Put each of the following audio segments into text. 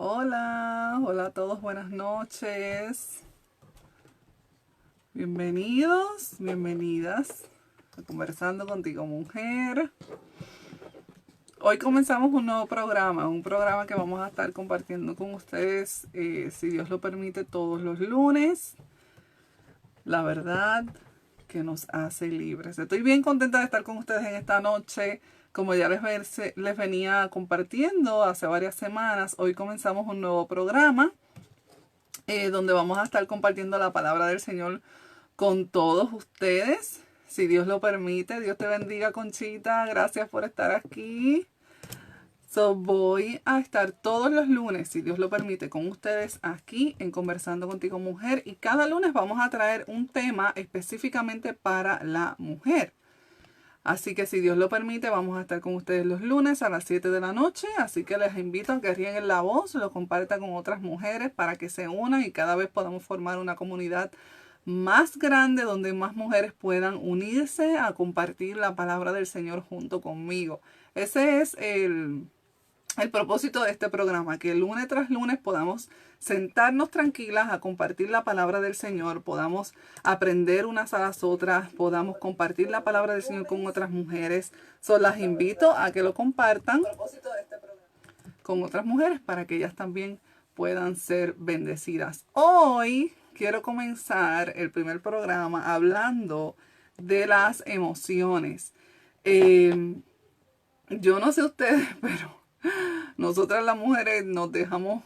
Hola, hola a todos, buenas noches. Bienvenidos, bienvenidas a Conversando Contigo Mujer. Hoy comenzamos un programa que vamos a estar compartiendo con ustedes, si Dios lo permite, todos los lunes. La verdad que nos hace libres. Estoy bien contenta de estar con ustedes en esta noche. Como ya les venía compartiendo hace varias semanas, hoy comenzamos un nuevo programa donde vamos a estar compartiendo la palabra del Señor con todos ustedes. Si Dios lo permite, Dios te bendiga, Conchita. Gracias por estar aquí. Voy a estar todos los lunes, si Dios lo permite, con ustedes aquí en Conversando Contigo Mujer. Y cada lunes vamos a traer un tema específicamente para la mujer. Así que si Dios lo permite, vamos a estar con ustedes los lunes a las 7 de la noche. Así que les invito a que rieguen la voz, lo compartan con otras mujeres para que se unan y cada vez podamos formar una comunidad más grande donde más mujeres puedan unirse a compartir la palabra del Señor junto conmigo. Ese es el propósito de este programa, que lunes tras lunes podamos sentarnos tranquilas a compartir la palabra del Señor, podamos aprender unas a las otras, podamos compartir la palabra del Señor con otras mujeres. Las invito a que lo compartan con otras mujeres para que ellas también puedan ser bendecidas. Hoy quiero comenzar el primer programa hablando de las emociones. Yo no sé ustedes, pero nosotras las mujeres nos dejamos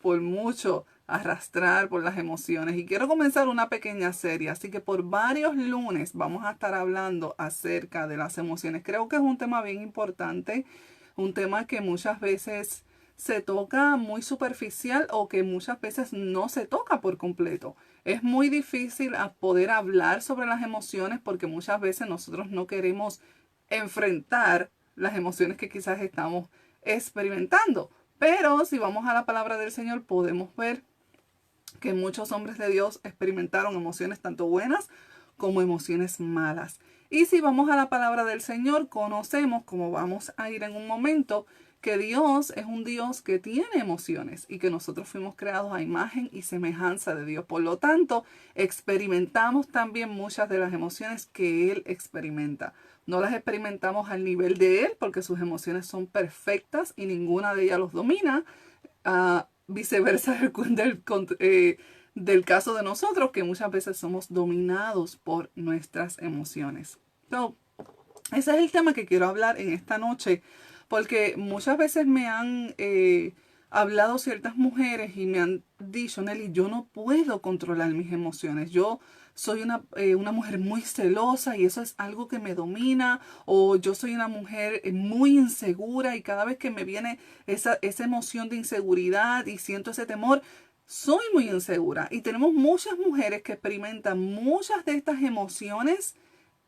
por mucho arrastrar por las emociones y quiero comenzar una pequeña serie, así que por varios lunes vamos a estar hablando acerca de las emociones. Creo que es un tema bien importante, un tema que muchas veces se toca muy superficial o que muchas veces no se toca por completo. Es muy difícil poder hablar sobre las emociones porque muchas veces nosotros no queremos enfrentar las emociones que quizás estamos experimentando. Pero si vamos a la palabra del Señor, podemos ver que muchos hombres de Dios experimentaron emociones tanto buenas como emociones malas. Y si vamos a la palabra del Señor, conocemos, como vamos a ir en un momento, que Dios es un Dios que tiene emociones y que nosotros fuimos creados a imagen y semejanza de Dios. Por lo tanto, experimentamos también muchas de las emociones que Él experimenta. No las experimentamos al nivel de Él porque sus emociones son perfectas y ninguna de ellas los domina. Viceversa del caso de nosotros, que muchas veces somos dominados por nuestras emociones. So, ese es el tema que quiero hablar en esta noche, porque muchas veces me han hablado ciertas mujeres y me han dicho, Nelly, yo no puedo controlar mis emociones. Yo soy una mujer muy celosa y eso es algo que me domina, o yo soy una mujer muy insegura y cada vez que me viene esa emoción de inseguridad y siento ese temor, soy muy insegura. Y tenemos muchas mujeres que experimentan muchas de estas emociones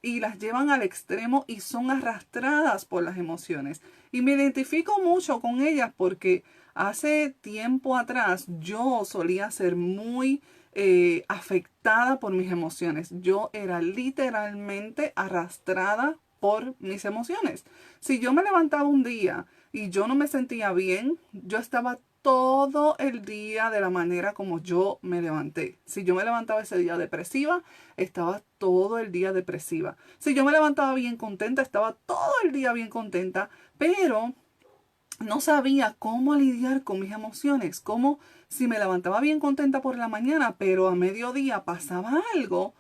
y las llevan al extremo y son arrastradas por las emociones. Y me identifico mucho con ellas porque hace tiempo atrás yo solía ser muy afectada por mis emociones. Yo era literalmente arrastrada por mis emociones. Si yo me levantaba un día y yo no me sentía bien, yo estaba todo el día de la manera como yo me levanté. Si yo me levantaba ese día depresiva, estaba todo el día depresiva. Si yo me levantaba bien contenta, estaba todo el día bien contenta, pero no sabía cómo lidiar con mis emociones. Como si me levantaba bien contenta por la mañana, pero a mediodía pasaba algo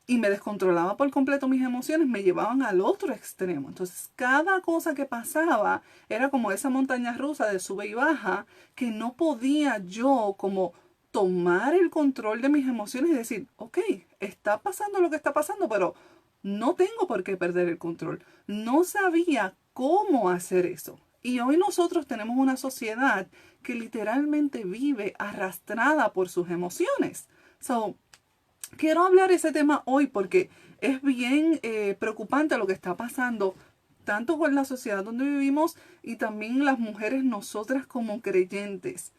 y me descontrolaba por completo mis emociones, me llevaban al otro extremo. Entonces, cada cosa que pasaba era como esa montaña rusa de sube y baja, que no podía yo como tomar el control de mis emociones y decir, ok, está pasando lo que está pasando, pero no tengo por qué perder el control. No sabía cómo hacer eso. Y hoy nosotros tenemos una sociedad que literalmente vive arrastrada por sus emociones. Quiero hablar de ese tema hoy porque es bien preocupante lo que está pasando tanto con la sociedad donde vivimos y también las mujeres nosotras como creyentes,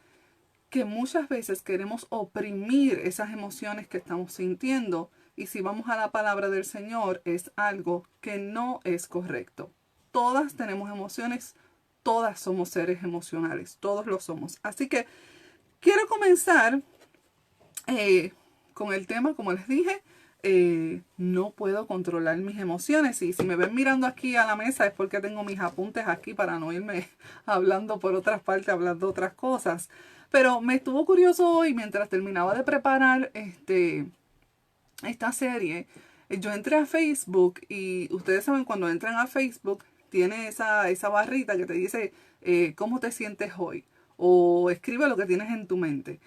que muchas veces queremos oprimir esas emociones que estamos sintiendo y si vamos a la palabra del Señor es algo que no es correcto. Todas tenemos emociones, todas somos seres emocionales, todos lo somos. Así que quiero comenzar con el tema, como les dije, no puedo controlar mis emociones. Y si me ven mirando aquí a la mesa es porque tengo mis apuntes aquí para no irme hablando por otras partes, hablando otras cosas. Pero me estuvo curioso hoy mientras terminaba de preparar esta serie. Yo entré a Facebook y ustedes saben cuando entran a Facebook tiene esa barrita que te dice cómo te sientes hoy o escribe lo que tienes en tu mente.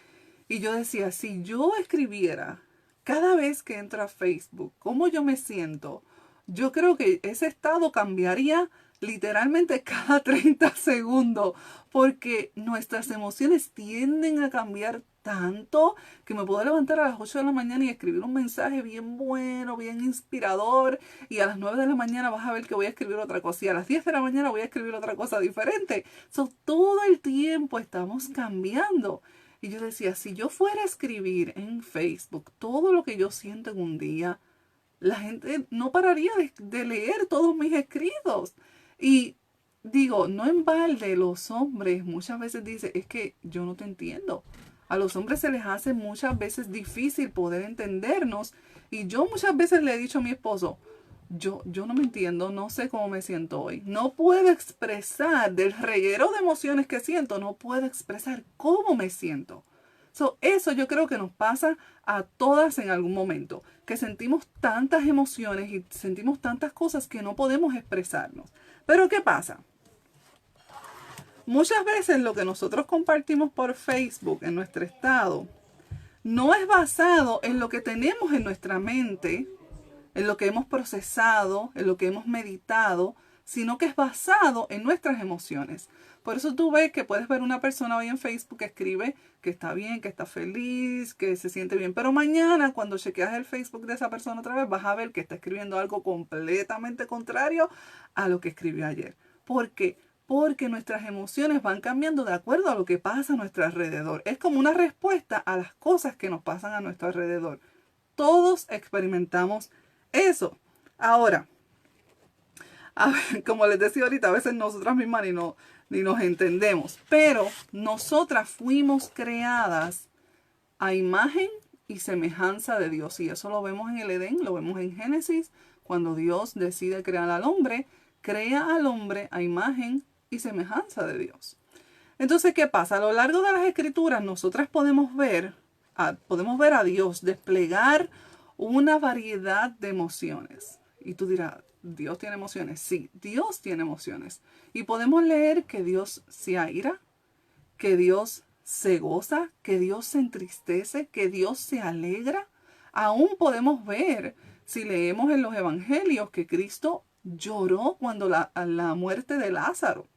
Y yo decía, si yo escribiera cada vez que entro a Facebook cómo yo me siento, yo creo que ese estado cambiaría literalmente cada 30 segundos, porque nuestras emociones tienden a cambiar tanto que me puedo levantar a las 8 de la mañana y escribir un mensaje bien bueno, bien inspirador, y a las 9 de la mañana vas a ver que voy a escribir otra cosa, y a las 10 de la mañana voy a escribir otra cosa diferente. Todo el tiempo estamos cambiando. Y yo decía, si yo fuera a escribir en Facebook todo lo que yo siento en un día, la gente no pararía de leer todos mis escritos. Y digo, no en balde los hombres muchas veces dicen, es que yo no te entiendo. A los hombres se les hace muchas veces difícil poder entendernos. Y yo muchas veces le he dicho a mi esposo, yo no me entiendo, no sé cómo me siento hoy. No puedo expresar del reguero de emociones que siento, no puedo expresar cómo me siento. Eso yo creo que nos pasa a todas en algún momento, que sentimos tantas emociones y sentimos tantas cosas que no podemos expresarnos. Pero ¿qué pasa? Muchas veces lo que nosotros compartimos por Facebook en nuestro estado no es basado en lo que tenemos en nuestra mente, en lo que hemos procesado, en lo que hemos meditado, sino que es basado en nuestras emociones. Por eso tú ves que puedes ver una persona hoy en Facebook que escribe que está bien, que está feliz, que se siente bien. Pero mañana cuando chequeas el Facebook de esa persona otra vez, vas a ver que está escribiendo algo completamente contrario a lo que escribió ayer. ¿Por qué? Porque nuestras emociones van cambiando de acuerdo a lo que pasa a nuestro alrededor. Es como una respuesta a las cosas que nos pasan a nuestro alrededor. Todos experimentamos eso. Ahora, como les decía ahorita, a veces nosotras mismas ni nos entendemos. Pero nosotras fuimos creadas a imagen y semejanza de Dios. Y eso lo vemos en el Edén, lo vemos en Génesis. Cuando Dios decide crear al hombre, crea al hombre a imagen y semejanza de Dios. Entonces, ¿qué pasa? A lo largo de las escrituras, nosotras podemos ver a Dios desplegar una variedad de emociones. Y tú dirás, ¿Dios tiene emociones? Sí, Dios tiene emociones. Y podemos leer que Dios se aira, que Dios se goza, que Dios se entristece, que Dios se alegra. Aún podemos ver, si leemos en los evangelios, que Cristo lloró cuando la muerte de Lázaro.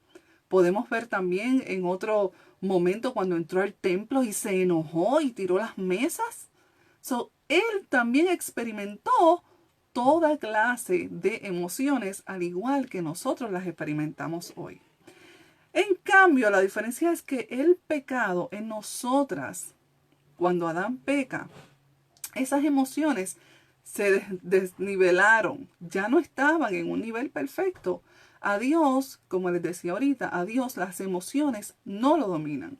Podemos ver también en otro momento cuando entró al templo y se enojó y tiró las mesas. Él también experimentó toda clase de emociones, al igual que nosotros las experimentamos hoy. En cambio, la diferencia es que el pecado en nosotras, cuando Adán peca, esas emociones se desnivelaron, ya no estaban en un nivel perfecto. A Dios, como les decía ahorita, a Dios las emociones no lo dominan.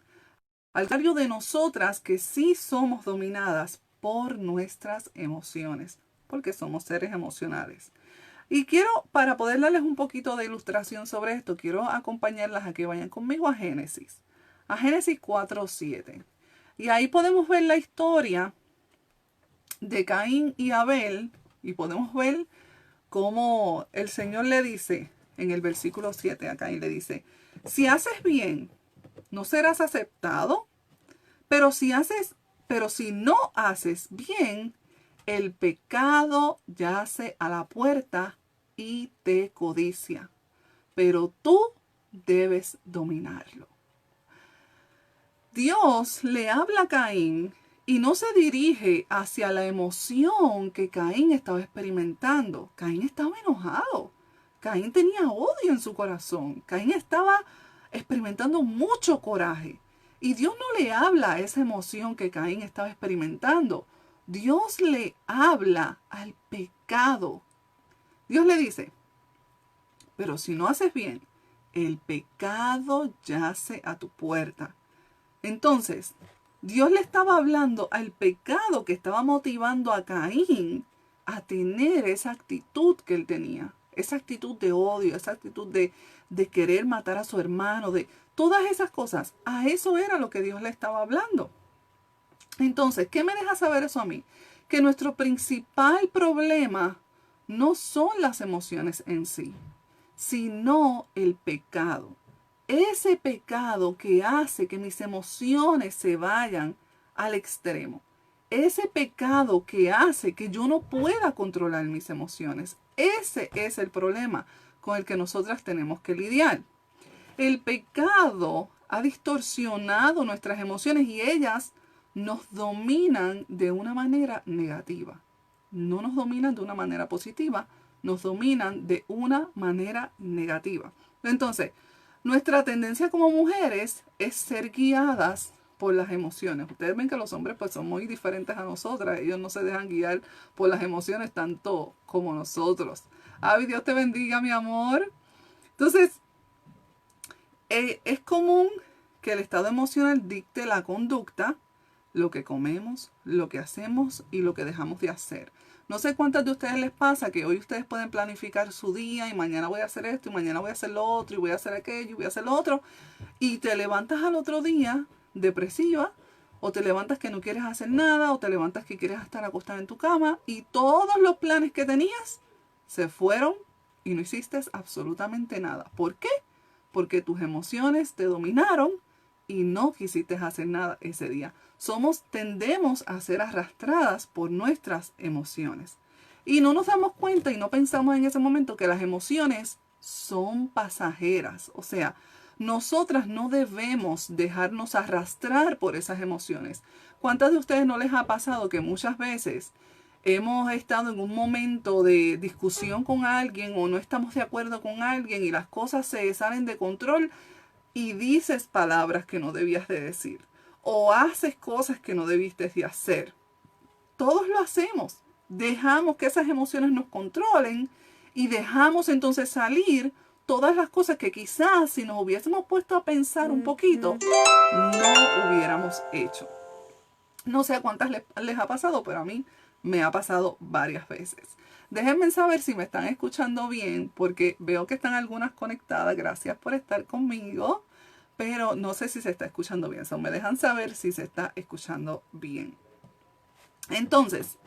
Al contrario de nosotras, que sí somos dominadas por nuestras emociones, porque somos seres emocionales. Y quiero, para poder darles un poquito de ilustración sobre esto, quiero acompañarlas a que vayan conmigo a Génesis 4:7. Y ahí podemos ver la historia de Caín y Abel, y podemos ver cómo el Señor le dice en el versículo 7 a Caín, le dice, si haces bien, no serás aceptado, pero si no haces bien, el pecado yace a la puerta y te codicia, pero tú debes dominarlo. Dios le habla a Caín y no se dirige hacia la emoción que Caín estaba experimentando. Caín estaba enojado. Caín tenía odio en su corazón. Caín estaba experimentando mucho coraje. Y Dios no le habla a esa emoción que Caín estaba experimentando. Dios le habla al pecado. Dios le dice, pero si no haces bien, el pecado yace a tu puerta. Entonces, Dios le estaba hablando al pecado que estaba motivando a Caín a tener esa actitud que él tenía. Esa actitud de odio, esa actitud de querer matar a su hermano, de todas esas cosas. A eso era lo que Dios le estaba hablando. Entonces, ¿qué me deja saber eso a mí? Que nuestro principal problema no son las emociones en sí, sino el pecado. Ese pecado que hace que mis emociones se vayan al extremo. Ese pecado que hace que yo no pueda controlar mis emociones. Ese es el problema con el que nosotras tenemos que lidiar. El pecado ha distorsionado nuestras emociones y ellas nos dominan de una manera negativa. No nos dominan de una manera positiva, nos dominan de una manera negativa. Entonces, nuestra tendencia como mujeres es ser guiadas por las emociones. Ustedes ven que los hombres pues son muy diferentes a nosotras. Ellos no se dejan guiar por las emociones tanto como nosotros. Ay, Dios te bendiga, mi amor. Entonces, es común que el estado emocional dicte la conducta, lo que comemos, lo que hacemos y lo que dejamos de hacer. No sé cuántas de ustedes les pasa que hoy ustedes pueden planificar su día y mañana voy a hacer esto y mañana voy a hacer lo otro y voy a hacer aquello y voy a hacer lo otro. Y te levantas al otro día depresiva o te levantas que no quieres hacer nada o te levantas que quieres estar acostada en tu cama y todos los planes que tenías se fueron y no hiciste absolutamente nada. ¿Por qué? Porque tus emociones te dominaron y no quisiste hacer nada ese día. Tendemos a ser arrastradas por nuestras emociones. Y no nos damos cuenta y no pensamos en ese momento que las emociones son pasajeras. O sea, nosotras no debemos dejarnos arrastrar por esas emociones. ¿Cuántas de ustedes no les ha pasado que muchas veces hemos estado en un momento de discusión con alguien o no estamos de acuerdo con alguien y las cosas se salen de control y dices palabras que no debías de decir o haces cosas que no debiste de hacer? Todos lo hacemos. Dejamos que esas emociones nos controlen y dejamos entonces salir todas las cosas que quizás si nos hubiésemos puesto a pensar un poquito no hubiéramos hecho. No sé a cuántas les ha pasado, pero a mí me ha pasado varias veces. Déjenme saber si me están escuchando bien, porque veo que están algunas conectadas. Gracias por estar conmigo, pero no sé si se está escuchando bien. Me dejan saber si se está escuchando bien. Entonces,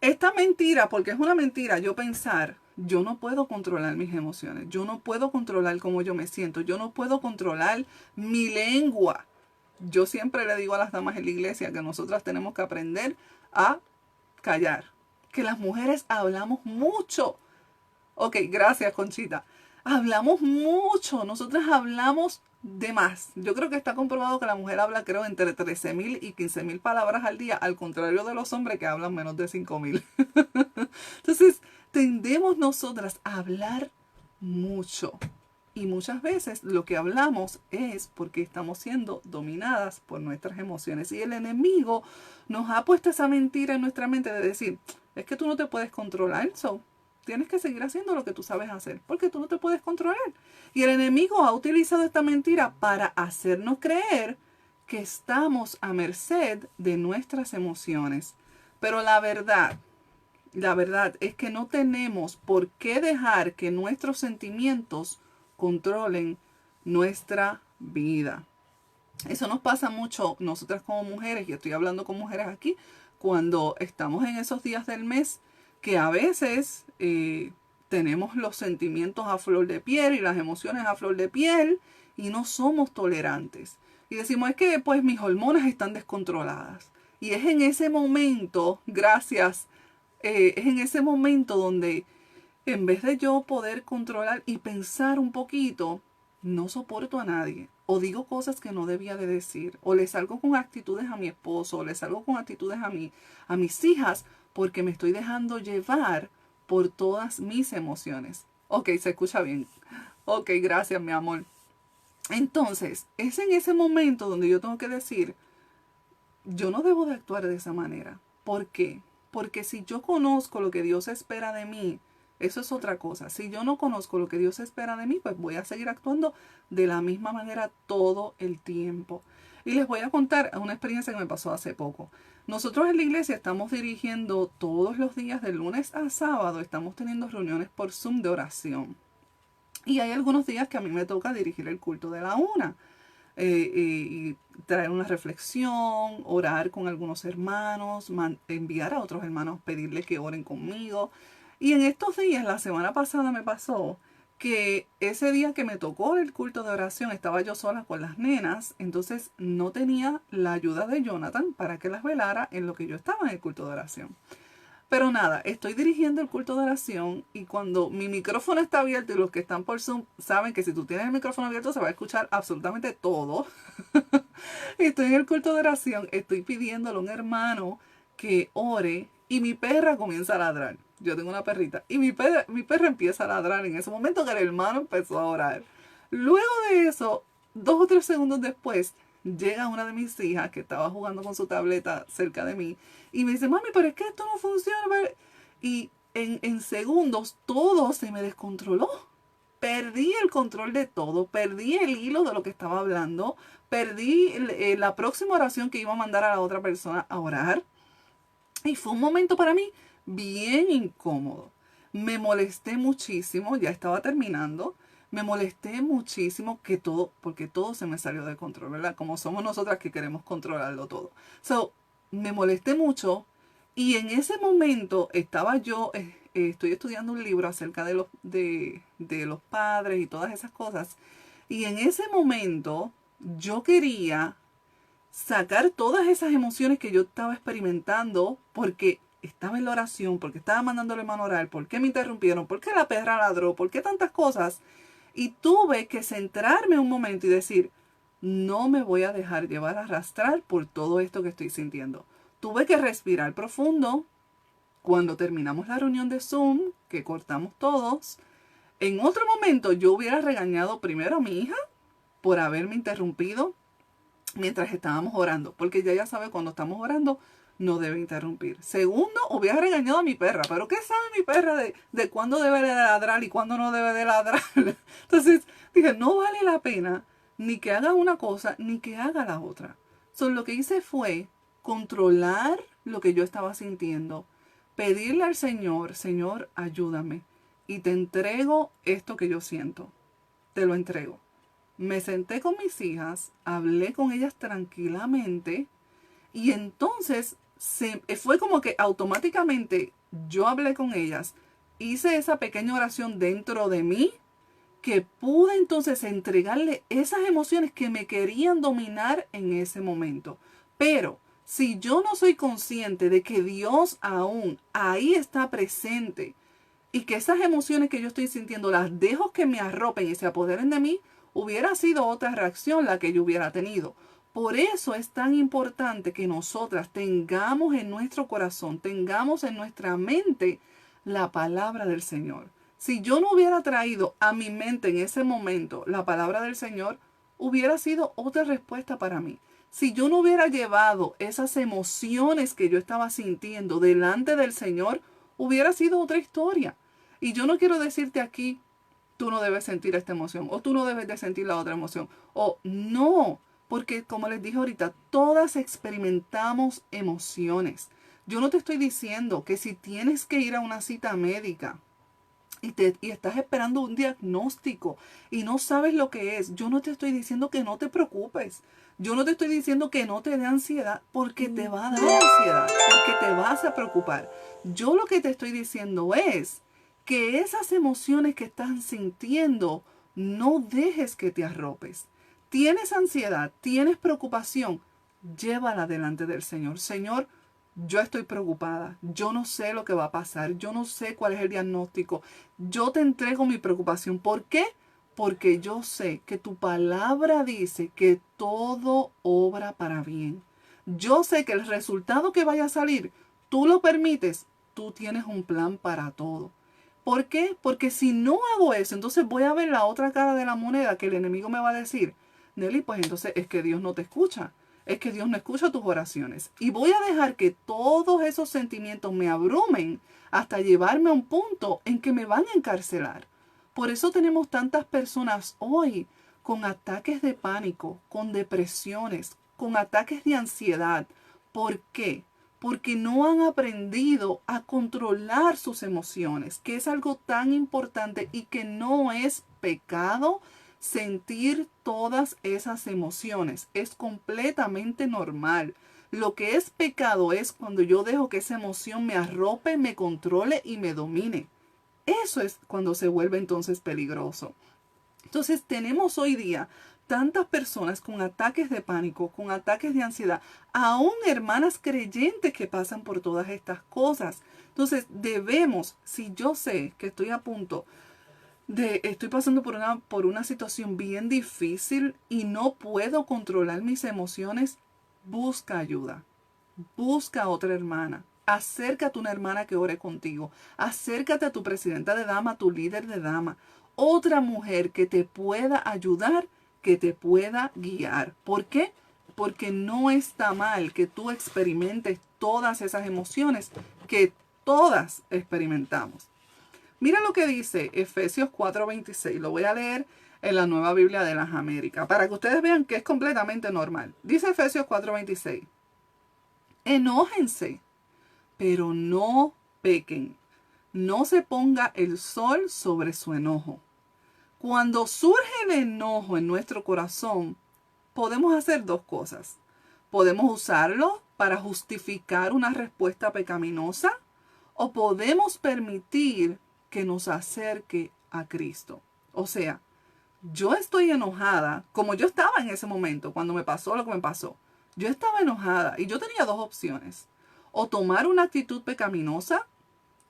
esta mentira, porque es una mentira, yo pensar, yo no puedo controlar mis emociones, yo no puedo controlar cómo yo me siento, yo no puedo controlar mi lengua. Yo siempre le digo a las damas en la iglesia que nosotras tenemos que aprender a callar, que las mujeres hablamos mucho. Ok, gracias, Conchita. Hablamos mucho, nosotras hablamos de más. Yo creo que está comprobado que la mujer habla, creo, entre 13,000 y 15,000 palabras al día, al contrario de los hombres que hablan menos de 5,000. Entonces, tendemos nosotras a hablar mucho. Y muchas veces lo que hablamos es porque estamos siendo dominadas por nuestras emociones. Y el enemigo nos ha puesto esa mentira en nuestra mente de decir, es que tú no te puedes controlar, tienes que seguir haciendo lo que tú sabes hacer, porque tú no te puedes controlar. Y el enemigo ha utilizado esta mentira para hacernos creer que estamos a merced de nuestras emociones. Pero la verdad es que no tenemos por qué dejar que nuestros sentimientos controlen nuestra vida. Eso nos pasa mucho nosotras como mujeres, y estoy hablando con mujeres aquí, cuando estamos en esos días del mes que a veces tenemos los sentimientos a flor de piel y las emociones a flor de piel y no somos tolerantes. Y decimos, es que pues mis hormonas están descontroladas. Y es en ese momento, es en ese momento donde en vez de yo poder controlar y pensar un poquito, no soporto a nadie. O digo cosas que no debía de decir. O le salgo con actitudes a mi esposo. O le salgo con actitudes a mis hijas. Porque me estoy dejando llevar por todas mis emociones. Ok, se escucha bien. Ok, gracias, mi amor. Entonces, es en ese momento donde yo tengo que decir, yo no debo de actuar de esa manera. ¿Por qué? Porque si yo conozco lo que Dios espera de mí, eso es otra cosa. Si yo no conozco lo que Dios espera de mí, pues voy a seguir actuando de la misma manera todo el tiempo. Y les voy a contar una experiencia que me pasó hace poco. Nosotros en la iglesia estamos dirigiendo todos los días de lunes a sábado, estamos teniendo reuniones por Zoom de oración. Y hay algunos días que a mí me toca dirigir el culto de la una. Y traer una reflexión, orar con algunos hermanos, enviar a otros hermanos, pedirles que oren conmigo. Y en estos días, la semana pasada me pasó que ese día que me tocó el culto de oración, estaba yo sola con las nenas, entonces no tenía la ayuda de Jonathan para que las velara en lo que yo estaba en el culto de oración. Pero nada, estoy dirigiendo el culto de oración y cuando mi micrófono está abierto y los que están por Zoom saben que si tú tienes el micrófono abierto se va a escuchar absolutamente todo. Estoy en el culto de oración, estoy pidiéndole a un hermano que ore y mi perra comienza a ladrar. Yo tengo una perrita y mi perra empieza a ladrar en ese momento que el hermano empezó a orar. Luego de eso, 2 o 3 segundos después, llega una de mis hijas que estaba jugando con su tableta cerca de mí y me dice, mami, pero es que esto no funciona. Y en segundos todo se me descontroló. Perdí el control de todo, perdí el hilo de lo que estaba hablando, perdí la próxima oración que iba a mandar a la otra persona a orar. Y fue un momento para mí bien incómodo. Me molesté muchísimo, ya estaba terminando. Me molesté muchísimo porque todo se me salió de control, ¿verdad? Como somos nosotras que queremos controlarlo todo. Me molesté mucho y en ese momento estaba yo, estoy estudiando un libro acerca de los padres y todas esas cosas. Y en ese momento yo quería sacar todas esas emociones que yo estaba experimentando porque estaba en la oración, porque estaba mandándole mano a orar, porque me interrumpieron, porque la perra ladró, porque tantas cosas. Y tuve que centrarme un momento y decir, no me voy a dejar llevar a arrastrar por todo esto que estoy sintiendo. Tuve que respirar profundo. Cuando terminamos la reunión de Zoom, que cortamos todos, en otro momento yo hubiera regañado primero a mi hija por haberme interrumpido mientras estábamos orando, porque ella ya sabe cuando estamos orando no debe interrumpir. Segundo, hubiera regañado a mi perra, pero ¿qué sabe mi perra de cuándo debe de ladrar y cuándo no debe de ladrar? Entonces dije, no vale la pena ni que haga una cosa ni que haga la otra. Lo que hice fue controlar lo que yo estaba sintiendo, pedirle al Señor, Señor, ayúdame y te entrego esto que yo siento, te lo entrego. Me senté con mis hijas, hablé con ellas tranquilamente y entonces fue como que automáticamente yo hablé con ellas, hice esa pequeña oración dentro de mí que pude entonces entregarle esas emociones que me querían dominar en ese momento. Pero si yo no soy consciente de que Dios aún ahí está presente y que esas emociones que yo estoy sintiendo las dejo que me arropen y se apoderen de mí, hubiera sido otra reacción la que yo hubiera tenido. Por eso es tan importante que nosotras tengamos en nuestro corazón, tengamos en nuestra mente la palabra del Señor. Si yo no hubiera traído a mi mente en ese momento la palabra del Señor, hubiera sido otra respuesta para mí. Si yo no hubiera llevado esas emociones que yo estaba sintiendo delante del Señor, hubiera sido otra historia. Y yo no quiero decirte aquí, tú no debes sentir esta emoción, o tú no debes de sentir la otra emoción, o no, porque como les dije ahorita, todas experimentamos emociones. Yo no te estoy diciendo que si tienes que ir a una cita médica y estás esperando un diagnóstico y no sabes lo que es, yo no te estoy diciendo que no te preocupes. Yo no te estoy diciendo que no te dé ansiedad porque te va a dar ansiedad, porque te vas a preocupar. Yo lo que te estoy diciendo es que esas emociones que estás sintiendo, no dejes que te arropes. Tienes ansiedad, tienes preocupación, llévala delante del Señor. Señor, yo estoy preocupada, yo no sé lo que va a pasar, yo no sé cuál es el diagnóstico. Yo te entrego mi preocupación. ¿Por qué? Porque yo sé que tu palabra dice que todo obra para bien. Yo sé que el resultado que vaya a salir, tú lo permites, tú tienes un plan para todo. ¿Por qué? Porque si no hago eso, entonces voy a ver la otra cara de la moneda que el enemigo me va a decir, Nelly, pues entonces es que Dios no te escucha. es que Dios no escucha tus oraciones. Y voy a dejar que todos esos sentimientos me abrumen hasta llevarme a un punto en que me van a encarcelar. Por eso tenemos tantas personas hoy con ataques de pánico, con depresiones, con ataques de ansiedad. ¿Por qué? Porque no han aprendido a controlar sus emociones, que es algo tan importante y que no es pecado sentir todas esas emociones. Es completamente normal. Lo que es pecado es cuando yo dejo que esa emoción me arrope, me controle y me domine. Eso es cuando se vuelve entonces peligroso. Entonces tenemos hoy día tantas personas con ataques de pánico, con ataques de ansiedad, aún hermanas creyentes que pasan por todas estas cosas. Entonces debemos, si yo sé que estoy a punto estoy pasando por una situación bien difícil y no puedo controlar mis emociones, busca ayuda. Busca a otra hermana. Acércate a una hermana que ore contigo. Acércate a tu presidenta de dama, a tu líder de dama. Otra mujer que te pueda ayudar, que te pueda guiar. ¿Por qué? Porque no está mal que tú experimentes todas esas emociones que todas experimentamos. Mira lo que dice Efesios 4:26. Lo voy a leer en la Nueva Biblia de las Américas para que ustedes vean que es completamente normal. Dice Efesios 4:26. Enójense, pero no pequen. No se ponga el sol sobre su enojo. Cuando surge el enojo en nuestro corazón, podemos hacer dos cosas. Podemos usarlo para justificar una respuesta pecaminosa o podemos permitir que nos acerque a Cristo. O sea, yo estoy enojada, como yo estaba en ese momento, cuando me pasó lo que me pasó. Yo estaba enojada y yo tenía dos opciones. O tomar una actitud pecaminosa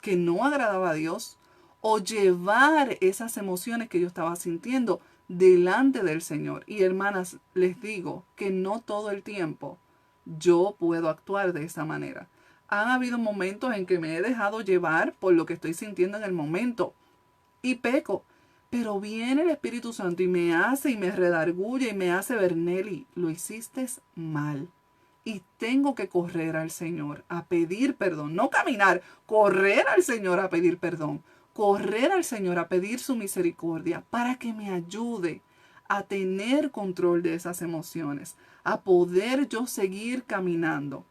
que no agradaba a Dios, o llevar esas emociones que yo estaba sintiendo delante del Señor. Y hermanas, les digo que no todo el tiempo yo puedo actuar de esa manera. Han habido momentos en que me he dejado llevar por lo que estoy sintiendo en el momento y peco. Pero viene el Espíritu Santo y me hace y me redarguye y me hace ver, Nelly, lo hiciste mal. Y tengo que correr al Señor a pedir perdón. No caminar, correr al Señor a pedir perdón. Correr al Señor a pedir su misericordia para que me ayude a tener control de esas emociones, a poder yo seguir caminando.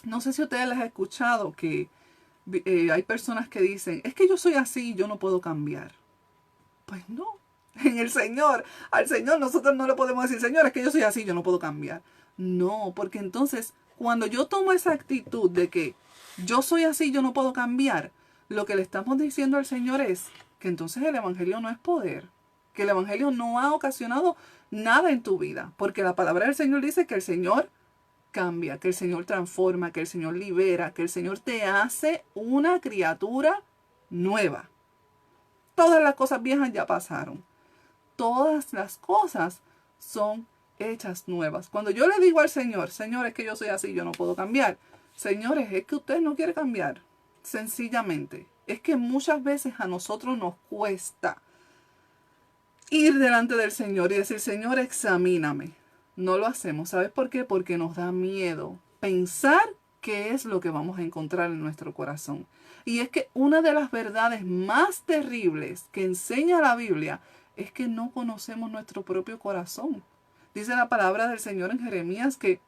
No sé si ustedes les han escuchado que hay personas que dicen, es que yo soy así y yo no puedo cambiar. Pues no, en el Señor, al Señor nosotros no le podemos decir, Señor, es que yo soy así, yo no puedo cambiar. No, porque entonces cuando yo tomo esa actitud de que yo soy así, yo no puedo cambiar, lo que le estamos diciendo al Señor es que entonces el Evangelio no es poder, que el Evangelio no ha ocasionado nada en tu vida, porque la palabra del Señor dice que el Señor cambia, que el Señor transforma, que el Señor libera, que el Señor te hace una criatura nueva. Todas las cosas viejas ya pasaron. Todas las cosas son hechas nuevas. Cuando yo le digo al Señor, Señor, es que yo soy así, yo no puedo cambiar. Señores, es que usted no quiere cambiar. Sencillamente. Es que muchas veces a nosotros nos cuesta ir delante del Señor y decir, Señor, examíname. No lo hacemos. ¿Sabes por qué? Porque nos da miedo pensar qué es lo que vamos a encontrar en nuestro corazón. Y es que una de las verdades más terribles que enseña la Biblia es que no conocemos nuestro propio corazón. Dice la palabra del Señor en Jeremías que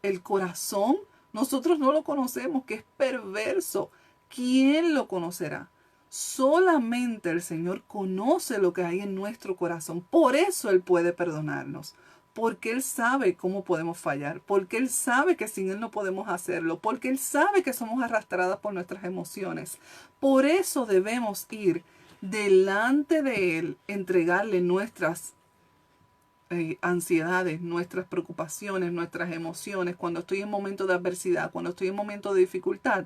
el corazón nosotros no lo conocemos, que es perverso. ¿Quién lo conocerá? Solamente el Señor conoce lo que hay en nuestro corazón. Por eso Él puede perdonarnos. Porque Él sabe cómo podemos fallar. Porque Él sabe que sin Él no podemos hacerlo. Porque Él sabe que somos arrastradas por nuestras emociones. Por eso debemos ir delante de Él, entregarle nuestras ansiedades, nuestras preocupaciones, nuestras emociones. Cuando estoy en momento de adversidad, cuando estoy en momento de dificultad,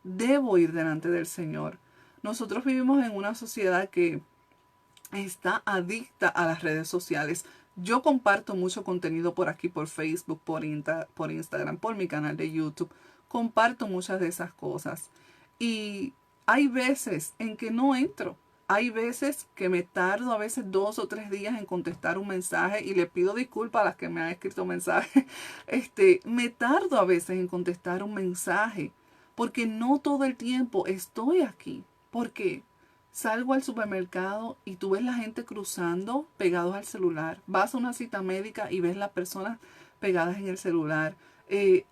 debo ir delante del Señor. Nosotros vivimos en una sociedad que está adicta a las redes sociales. Yo comparto mucho contenido por aquí, por Facebook, por Instagram, por mi canal de YouTube. Comparto muchas de esas cosas. Y hay veces en que no entro. Hay veces que me tardo a veces 2 o 3 días en contestar un mensaje y le pido disculpas a las que me han escrito mensajes. Me tardo a veces en contestar un mensaje porque no todo el tiempo estoy aquí. ¿Por qué? Salgo al supermercado y tú ves la gente cruzando pegados al celular. Vas a una cita médica y ves las personas pegadas en el celular.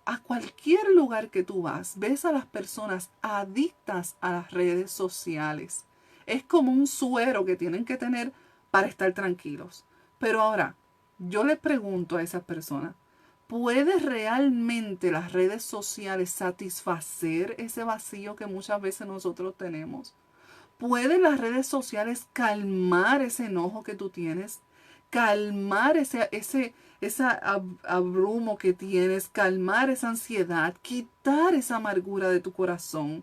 A cualquier lugar que tú vas, ves a las personas adictas a las redes sociales. Es como un suero que tienen que tener para estar tranquilos. Pero ahora, yo le pregunto a esas personas, ¿puede realmente las redes sociales satisfacer ese vacío que muchas veces nosotros tenemos? ¿Pueden las redes sociales calmar ese enojo que tú tienes? Calmar esa abrumo que tienes, calmar esa ansiedad, quitar esa amargura de tu corazón.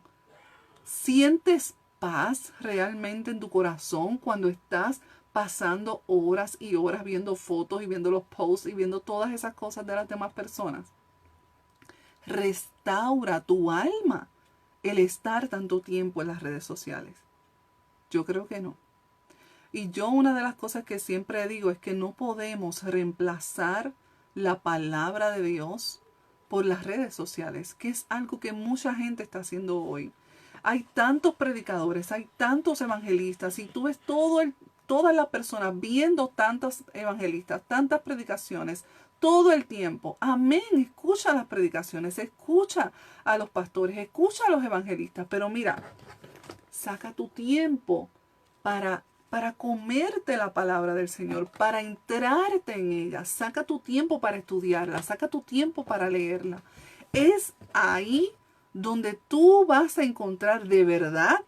¿Sientes paz realmente en tu corazón cuando estás pasando horas y horas viendo fotos y viendo los posts y viendo todas esas cosas de las demás personas? Restaura tu alma el estar tanto tiempo en las redes sociales. Yo creo que no. Y yo una de las cosas que siempre digo es que no podemos reemplazar la palabra de Dios por las redes sociales, que es algo que mucha gente está haciendo hoy. Hay tantos predicadores, hay tantos evangelistas, y tú ves todas las personas viendo tantos evangelistas, tantas predicaciones, todo el tiempo. Amén, escucha las predicaciones, escucha a los pastores, escucha a los evangelistas, pero mira, saca tu tiempo para comerte la palabra del Señor, para entrarte en ella. Saca tu tiempo para estudiarla, saca tu tiempo para leerla. Es ahí donde tú vas a encontrar de verdad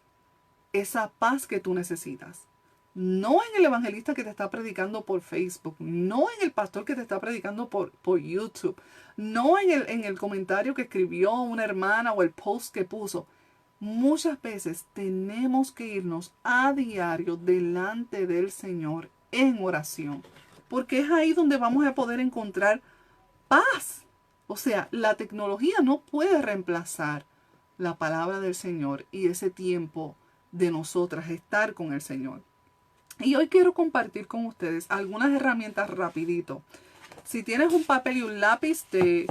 esa paz que tú necesitas. No en el evangelista que te está predicando por Facebook, no en el pastor que te está predicando por YouTube, no en el comentario que escribió una hermana o el post que puso. Muchas veces tenemos que irnos a diario delante del Señor en oración, porque es ahí donde vamos a poder encontrar paz. O sea, la tecnología no puede reemplazar la palabra del Señor y ese tiempo de nosotras estar con el Señor. Y hoy quiero compartir con ustedes algunas herramientas rapidito. Si tienes un papel y un lápiz, te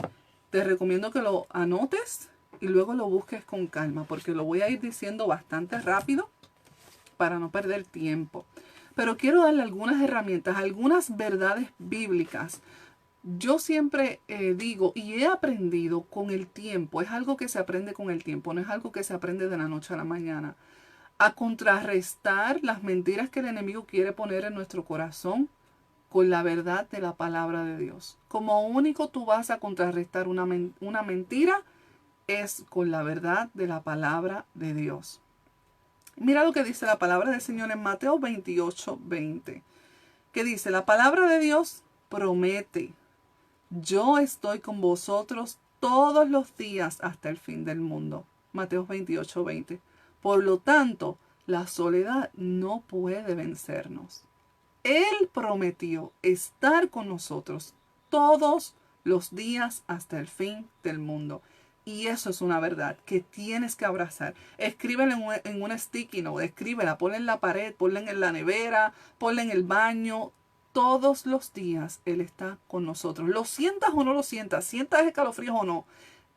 recomiendo que lo anotes y luego lo busques con calma, porque lo voy a ir diciendo bastante rápido para no perder tiempo. Pero quiero darle algunas herramientas, algunas verdades bíblicas. Yo siempre digo y he aprendido con el tiempo, es algo que se aprende con el tiempo, no es algo que se aprende de la noche a la mañana, a contrarrestar las mentiras que el enemigo quiere poner en nuestro corazón con la verdad de la palabra de Dios. Como único tú vas a contrarrestar una mentira es con la verdad de la palabra de Dios. Mira lo que dice la palabra del Señor en Mateo 28:20, que dice, la palabra de Dios promete, yo estoy con vosotros todos los días hasta el fin del mundo. Mateo 28:20. Por lo tanto, la soledad no puede vencernos. Él prometió estar con nosotros todos los días hasta el fin del mundo. Y eso es una verdad que tienes que abrazar. Escríbela en una sticky note, escríbela, ponla en la pared, ponla en la nevera, ponla en el baño. Todos los días Él está con nosotros. Lo sientas o no lo sientas, sientas escalofríos o no.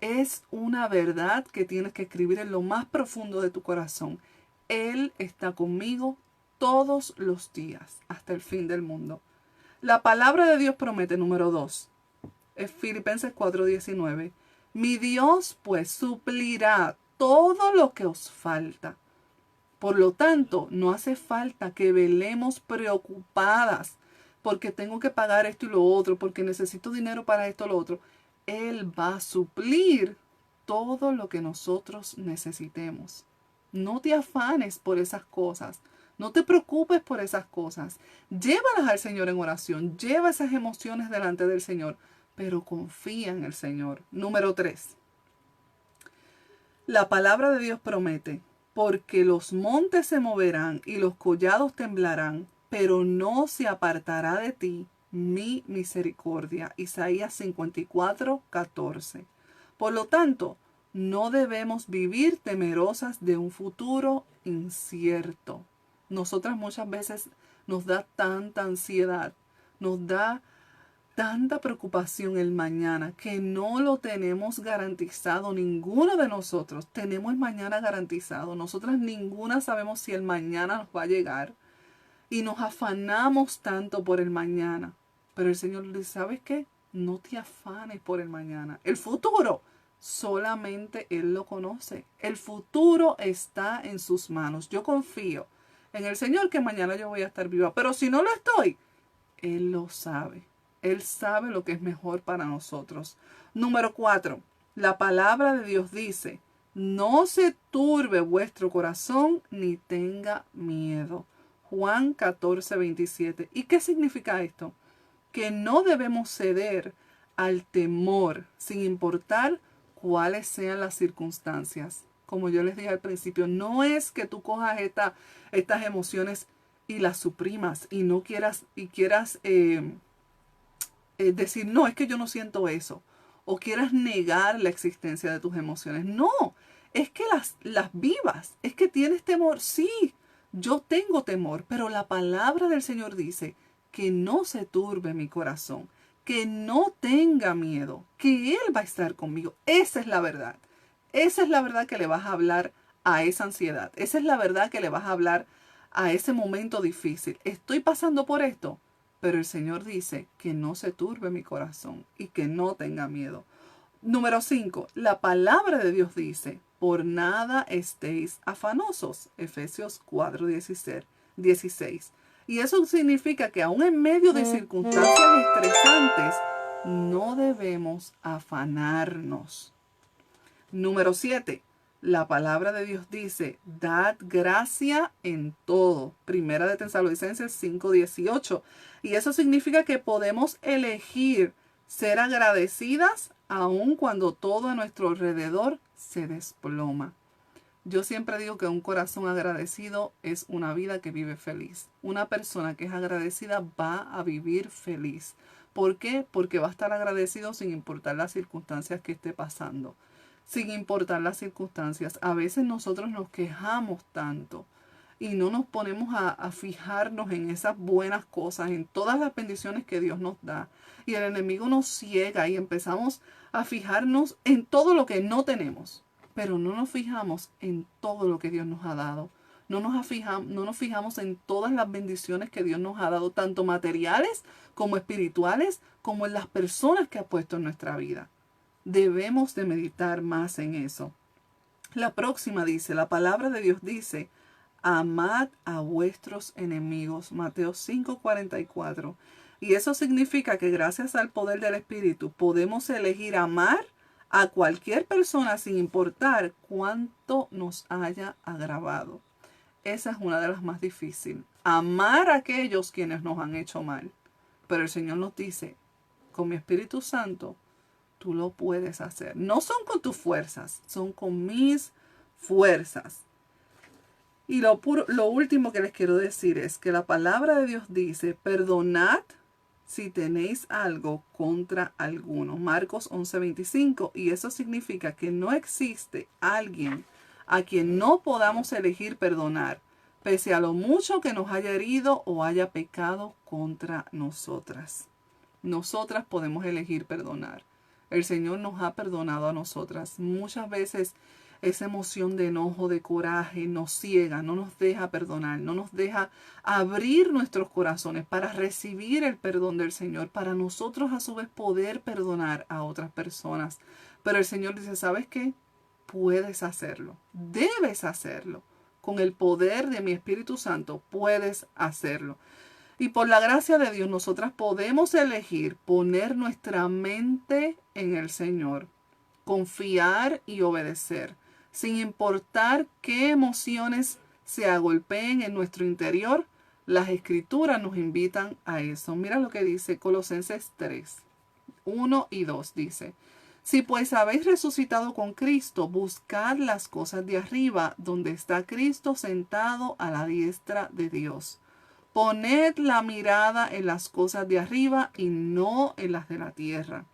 Es una verdad que tienes que escribir en lo más profundo de tu corazón. Él está conmigo todos los días hasta el fin del mundo. La palabra de Dios promete, número 2, es Filipenses 4:19. Mi Dios pues suplirá todo lo que os falta. Por lo tanto, no hace falta que velemos preocupadas porque tengo que pagar esto y lo otro, porque necesito dinero para esto y lo otro. Él va a suplir todo lo que nosotros necesitemos. No te afanes por esas cosas. No te preocupes por esas cosas. Llévalas al Señor en oración. Lleva esas emociones delante del Señor. Pero confía en el Señor. Número 3. La palabra de Dios promete, porque los montes se moverán y los collados temblarán, pero no se apartará de ti mi misericordia. Isaías 54:14. Por lo tanto, no debemos vivir temerosas de un futuro incierto. Nosotras muchas veces nos da tanta ansiedad, nos da tanta preocupación el mañana que no lo tenemos garantizado. Ninguno de nosotros tenemos el mañana garantizado. Nosotras ninguna sabemos si el mañana nos va a llegar. Y nos afanamos tanto por el mañana. Pero el Señor le dice, ¿sabes qué? No te afanes por el mañana. El futuro, solamente Él lo conoce. El futuro está en sus manos. Yo confío en el Señor que mañana yo voy a estar viva. Pero si no lo estoy, Él lo sabe. Él sabe lo que es mejor para nosotros. Número 4. La palabra de Dios dice, no se turbe vuestro corazón ni tenga miedo. Juan 14:27. ¿Y qué significa esto? Que no debemos ceder al temor, sin importar cuáles sean las circunstancias. Como yo les dije al principio, no es que tú cojas estas emociones y las suprimas y no quieras decir, no, es que yo no siento eso. O quieras negar la existencia de tus emociones. No, es que las vivas. Es que tienes temor. Sí, yo tengo temor, pero la palabra del Señor dice que no se turbe mi corazón, que no tenga miedo, que Él va a estar conmigo. Esa es la verdad. Esa es la verdad que le vas a hablar a esa ansiedad. Esa es la verdad que le vas a hablar a ese momento difícil. Estoy pasando por esto, pero el Señor dice que no se turbe mi corazón y que no tenga miedo. Número 5. La palabra de Dios dice, por nada estéis afanosos. Efesios 4:16. Y eso significa que aún en medio de circunstancias estresantes, no debemos afanarnos. Número 7. La palabra de Dios dice, dad gracia en todo. Primera de Tesalonicenses 5:18. Y eso significa que podemos elegir ser agradecidas aun cuando todo a nuestro alrededor se desploma. Yo siempre digo que un corazón agradecido es una vida que vive feliz. Una persona que es agradecida va a vivir feliz. ¿Por qué? Porque va a estar agradecido sin importar las circunstancias que esté pasando. Sin importar las circunstancias. A veces nosotros nos quejamos tanto y no nos ponemos a fijarnos en esas buenas cosas, en todas las bendiciones que Dios nos da. Y el enemigo nos ciega y empezamos a fijarnos en todo lo que no tenemos. Pero no nos fijamos en todo lo que Dios nos ha dado. No nos fijamos en todas las bendiciones que Dios nos ha dado, tanto materiales como espirituales, como en las personas que ha puesto en nuestra vida. Debemos de meditar más en eso. La próxima dice, la palabra de Dios dice, amad a vuestros enemigos. Mateo 5:44. Y eso significa que gracias al poder del Espíritu podemos elegir amar a cualquier persona sin importar cuánto nos haya agravado. Esa es una de las más difíciles. Amar a aquellos quienes nos han hecho mal. Pero el Señor nos dice, con mi Espíritu Santo, tú lo puedes hacer. No son con tus fuerzas, son con mis fuerzas. Y lo último que les quiero decir es que la palabra de Dios dice, perdonad si tenéis algo contra alguno. Marcos 11:25. Y eso significa que no existe alguien a quien no podamos elegir perdonar, pese a lo mucho que nos haya herido o haya pecado contra nosotras. Nosotras podemos elegir perdonar. El Señor nos ha perdonado a nosotras. Muchas veces esa emoción de enojo, de coraje, nos ciega, no nos deja perdonar, no nos deja abrir nuestros corazones para recibir el perdón del Señor, para nosotros a su vez poder perdonar a otras personas. Pero el Señor dice, ¿sabes qué? Puedes hacerlo, debes hacerlo. Con el poder de mi Espíritu Santo puedes hacerlo. Y por la gracia de Dios, nosotras podemos elegir poner nuestra mente en el Señor, confiar y obedecer, sin importar qué emociones se agolpeen en nuestro interior. Las Escrituras nos invitan a eso. Mira lo que dice Colosenses 3:1 y 2 dice, si pues habéis resucitado con Cristo, buscad las cosas de arriba, donde está Cristo sentado a la diestra de Dios. Poned la mirada en las cosas de arriba y no en las de la tierra.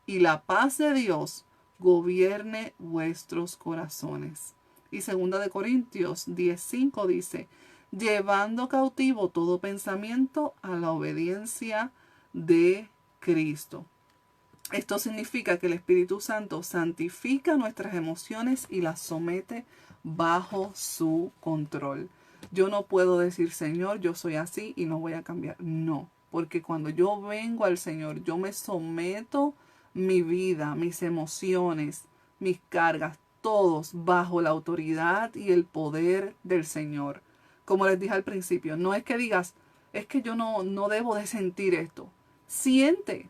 Y la paz de Dios gobierne vuestros corazones. Y 2 Corintios 10:5 dice, llevando cautivo todo pensamiento a la obediencia de Cristo. Esto significa que el Espíritu Santo santifica nuestras emociones y las somete bajo su control. Yo no puedo decir, Señor, yo soy así y no voy a cambiar. No, porque cuando yo vengo al Señor, yo me someto mi vida, mis emociones, mis cargas, todos bajo la autoridad y el poder del Señor. Como les dije al principio, no es que digas, es que yo no debo de sentir esto. Siente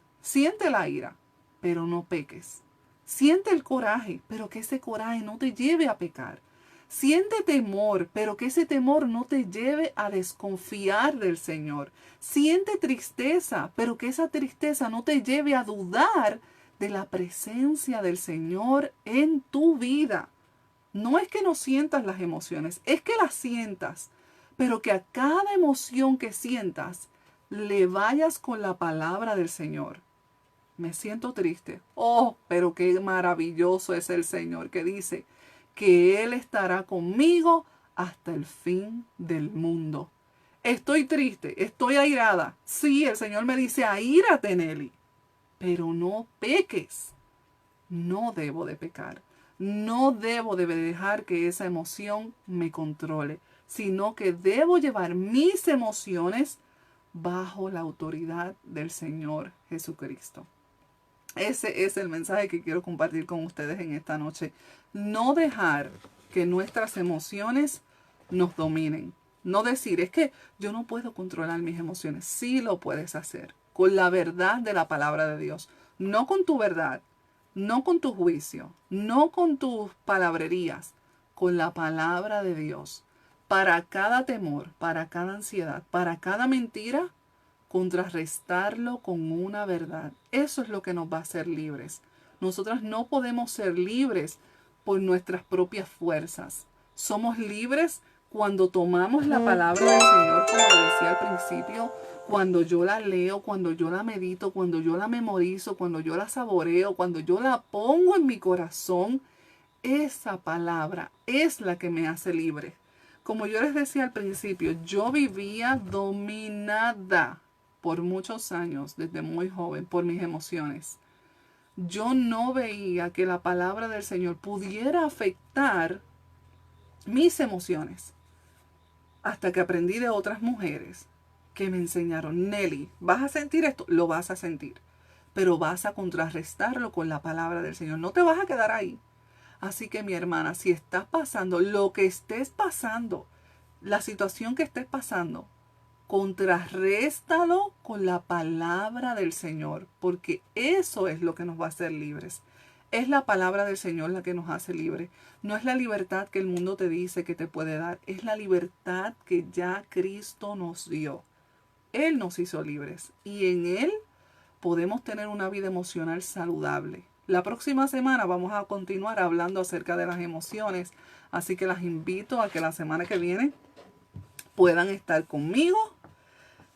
la ira, pero no peques. Siente el coraje, pero que ese coraje no te lleve a pecar. Siente temor, pero que ese temor no te lleve a desconfiar del Señor. Siente tristeza, pero que esa tristeza no te lleve a dudar de la presencia del Señor en tu vida. No es que no sientas las emociones, es que las sientas, pero que a cada emoción que sientas le vayas con la palabra del Señor. Me siento triste. Oh, pero qué maravilloso es el Señor que dice que Él estará conmigo hasta el fin del mundo. Estoy triste, estoy airada. Sí, el Señor me dice, aírate, Nelly, pero no peques. No debo de pecar. No debo de dejar que esa emoción me controle, sino que debo llevar mis emociones bajo la autoridad del Señor Jesucristo. Ese es el mensaje que quiero compartir con ustedes en esta noche. No dejar que nuestras emociones nos dominen. No decir, es que yo no puedo controlar mis emociones. Sí lo puedes hacer con la verdad de la palabra de Dios. No con tu verdad, no con tu juicio, no con tus palabrerías, con la palabra de Dios. Para cada temor, para cada ansiedad, para cada mentira, contrarrestarlo con una verdad. Eso es lo que nos va a hacer libres. Nosotras no podemos ser libres por nuestras propias fuerzas. Somos libres cuando tomamos la palabra del Señor, como lo decía al principio, cuando yo la leo, cuando yo la medito, cuando yo la memorizo, cuando yo la saboreo, cuando yo la pongo en mi corazón. Esa palabra es la que me hace libre. Como yo les decía al principio, yo vivía dominada por muchos años, desde muy joven, por mis emociones. Yo no veía que la palabra del Señor pudiera afectar mis emociones. Hasta que aprendí de otras mujeres que me enseñaron, Nelly, ¿vas a sentir esto? Lo vas a sentir. Pero vas a contrarrestarlo con la palabra del Señor. No te vas a quedar ahí. Así que mi hermana, si estás pasando lo que estés pasando, la situación que estés pasando, contrarréstalo con la palabra del Señor, porque eso es lo que nos va a hacer libres. Es la palabra del Señor la que nos hace libres. No es la libertad que el mundo te dice que te puede dar, es la libertad que ya Cristo nos dio. Él nos hizo libres y en Él podemos tener una vida emocional saludable. La próxima semana vamos a continuar hablando acerca de las emociones, así que las invito a que la semana que viene puedan estar conmigo,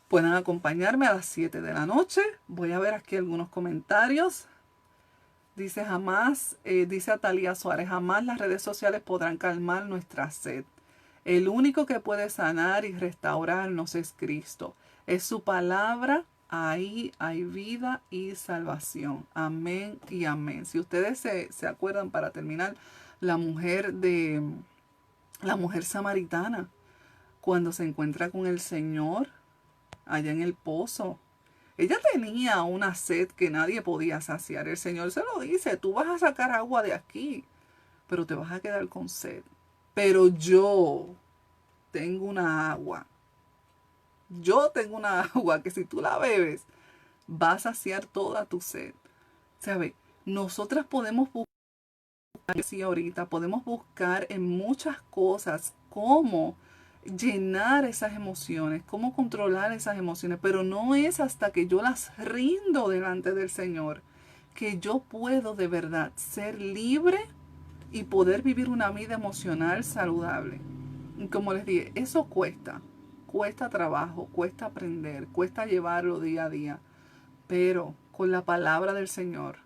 puedan acompañarme a las 7 de la noche. Voy a ver aquí algunos comentarios. Dice dice Atalia Suárez, jamás las redes sociales podrán calmar nuestra sed. El único que puede sanar y restaurarnos es Cristo. Es su palabra. Ahí hay vida y salvación. Amén y amén. Si ustedes se acuerdan, para terminar, la mujer samaritana, cuando se encuentra con el Señor allá en el pozo, ella tenía una sed que nadie podía saciar. El Señor se lo dice, tú vas a sacar agua de aquí, pero te vas a quedar con sed. Pero yo tengo una agua. Yo tengo una agua que si tú la bebes, va a saciar toda tu sed. ¿Sabe? Nosotras podemos buscar, sí, ahorita, podemos buscar en muchas cosas cómo llenar esas emociones, cómo controlar esas emociones, pero no es hasta que yo las rindo delante del Señor que yo puedo de verdad ser libre y poder vivir una vida emocional saludable. Y como les dije, eso cuesta trabajo, cuesta aprender, cuesta llevarlo día a día, pero con la palabra del Señor,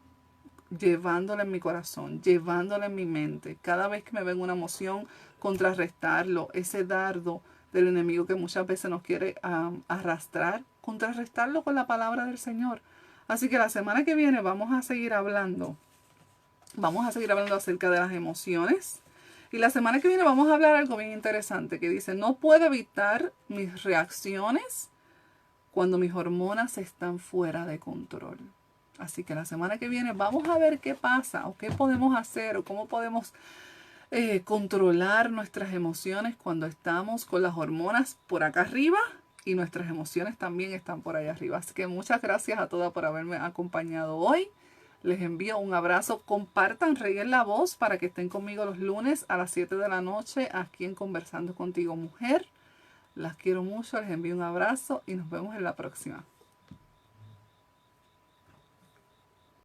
llevándola en mi corazón, llevándola en mi mente, cada vez que me venga una emoción, contrarrestarlo, ese dardo, del enemigo que muchas veces nos quiere arrastrar, contrarrestarlo con la palabra del Señor. Así que la semana que viene vamos a seguir hablando. Vamos a seguir hablando acerca de las emociones. Y la semana que viene vamos a hablar algo bien interesante que dice, no puedo evitar mis reacciones cuando mis hormonas están fuera de control. Así que la semana que viene vamos a ver qué pasa o qué podemos hacer o cómo podemos controlar nuestras emociones cuando estamos con las hormonas por acá arriba y nuestras emociones también están por allá arriba. Así que muchas gracias a todas por haberme acompañado hoy. Les envío un abrazo. Compartan, reguen la voz para que estén conmigo los lunes a las 7 de la noche aquí en Conversando Contigo Mujer. Las quiero mucho, les envío un abrazo y nos vemos en la próxima.